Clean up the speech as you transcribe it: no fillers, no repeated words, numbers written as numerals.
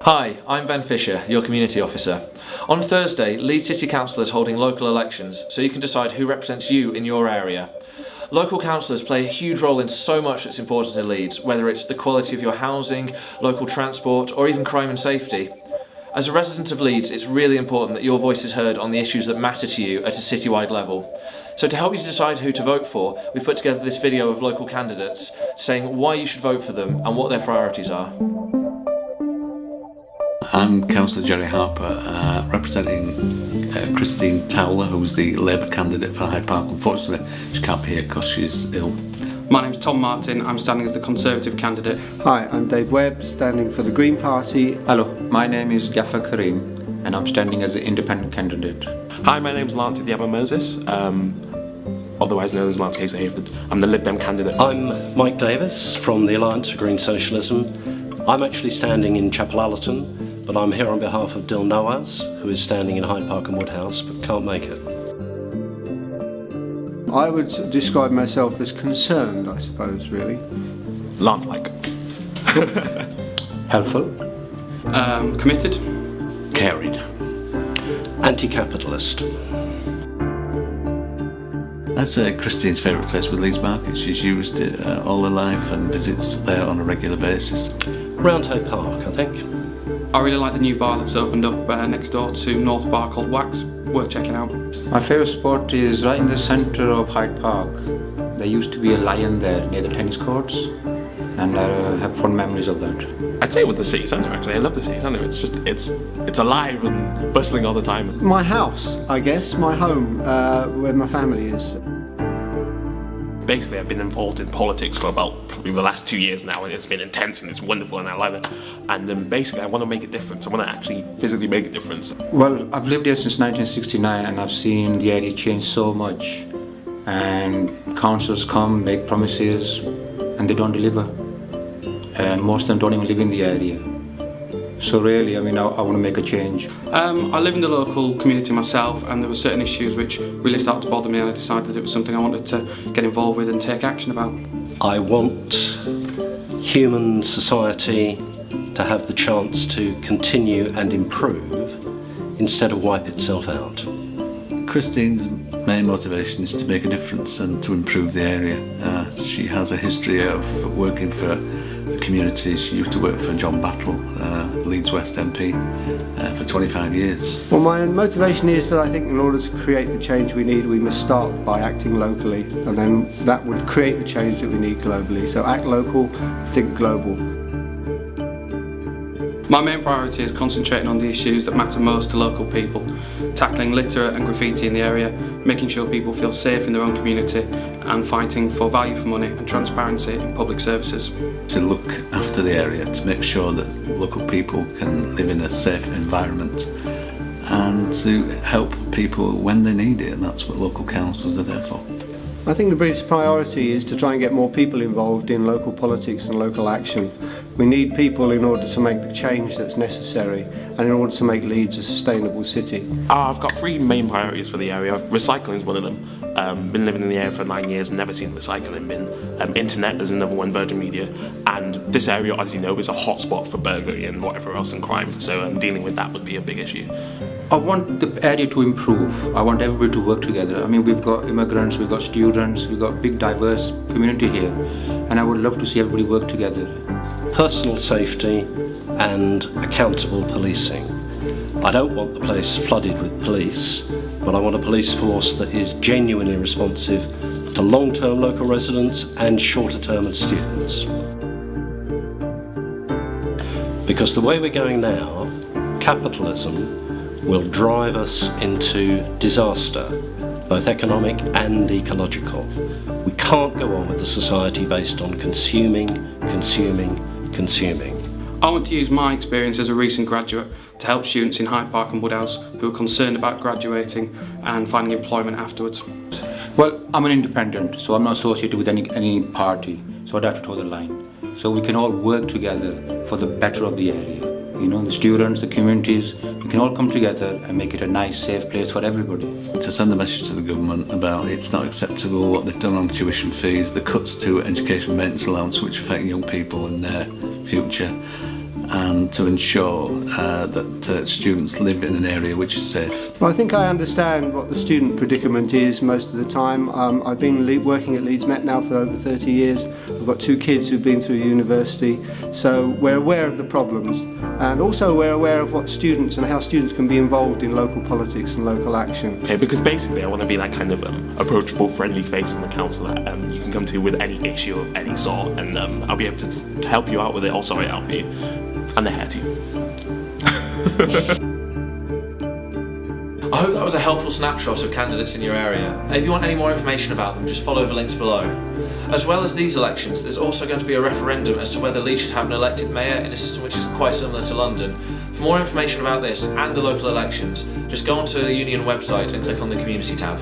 Hi, I'm Ben Fisher, your Community Officer. On Thursday, Leeds City Council is holding local elections, so you can decide who represents you in your area. Local councillors play a huge role in so much that's important to Leeds, whether it's the quality of your housing, local transport, or even crime and safety. As a resident of Leeds, it's really important that your voice is heard on the issues that matter to you at a citywide level. So to help you to decide who to vote for, we've put together this video of local candidates saying why you should vote for them and what their priorities are. I'm Councillor Jerry Harper, representing Christine Towler, who's the Labour candidate for Hyde Park. Unfortunately, she can't be here because she's ill. My name's Tom Martin, I'm standing as the Conservative candidate. Hi, I'm Dave Webb, standing for the Green Party. Hello, my name is Jafar Karim and I'm standing as the independent candidate. Hi, my name's Lance Diabo Moses, otherwise known as Lance Case Hayford. I'm the Lib Dem candidate. I'm Mike Davis from the Alliance for Green Socialism. I'm actually standing in Chapel Allerton, but I'm here on behalf of Dil Noaz, who is standing in Hyde Park and Woodhouse, but can't make it. I would describe myself as concerned, I suppose, really. Lance-like. Helpful. Committed. Carried. Anti-capitalist. That's Christine's favourite place with Leeds Market. She's used it all her life and visits there on a regular basis. Roundhay Park, I think. I really like the new bar that's opened up next door to North Bar called Wax. Worth checking out. My favourite spot is right in the centre of Hyde Park. There used to be a lion there near the tennis courts and I have fond memories of that. I'd say with the city centre actually. I love the city centre. It's alive and bustling all the time. My house, I guess, my home, where my family is. Basically, I've been involved in politics for about probably the last 2 years now, and it's been intense and it's wonderful and I love it. And basically, I want to make a difference. I want to actually physically make a difference. Well, I've lived here since 1969 and I've seen the area change so much. And councillors come, make promises, and they don't deliver. And most of them don't even live in the area. So really, I want to make a change. I live in the local community myself, and there were certain issues which really started to bother me, and I decided it was something I wanted to get involved with and take action about. I want human society to have the chance to continue and improve instead of wipe itself out. Christine's main motivation is to make a difference and to improve the area. She has a history of working for the community. She used to work for John Battle, Leeds West MP, for 25 years. Well, my motivation is that I think in order to create the change we need, we must start by acting locally, and then that would create the change that we need globally. So act local, think global. My main priority is concentrating on the issues that matter most to local people, tackling litter and graffiti in the area, making sure people feel safe in their own community, and fighting for value for money and transparency in public services. To look after the area, to make sure that local people can live in a safe environment and to help people when they need it, and that's what local councils are there for. I think the British priority is to try and get more people involved in local politics and local action. We need people in order to make the change that's necessary and in order to make Leeds a sustainable city. I've got three main priorities for the area. Recycling is one of them. Been living in the area for 9 years, never seen a recycling bin. Internet is another one, Virgin Media. And this area, as you know, is a hotspot for burglary and whatever else and crime. So dealing with that would be a big issue. I want the area to improve. I want everybody to work together. We've got immigrants, we've got students, we've got a big diverse community here, and I would love to see everybody work together. Personal safety and accountable policing. I don't want the place flooded with police, but I want a police force that is genuinely responsive to long-term local residents and shorter-term students. Because the way we're going now, capitalism will drive us into disaster, both economic and ecological. We can't go on with a society based on consuming. I want to use my experience as a recent graduate to help students in Hyde Park and Woodhouse who are concerned about graduating and finding employment afterwards. Well, I'm an independent, so I'm not associated with any party, so I'd have to toe the line. So we can all work together for the better of the area. The students, the communities, we can all come together and make it a nice, safe place for everybody. To send the message to the government about it's not acceptable what they've done on tuition fees, the cuts to education maintenance allowance which affect young people and their future, and to ensure that students live in an area which is safe. Well, I think I understand what the student predicament is most of the time. I've been working at Leeds Met now for over 30 years. I've got 2 kids who've been through university, so we're aware of the problems, and also we're aware of what students and how students can be involved in local politics and local action. Okay, because basically I want to be that kind of approachable, friendly face on the council that you can come to with any issue of any sort, and I'll be able to help you out with it, or sort it out for you, and the hair too. I hope that was a helpful snapshot of candidates in your area. If you want any more information about them, just follow the links below. As well as these elections, there's also going to be a referendum as to whether Leeds should have an elected mayor in a system which is quite similar to London. For more information about this and the local elections, just go onto the Union website and click on the Community tab.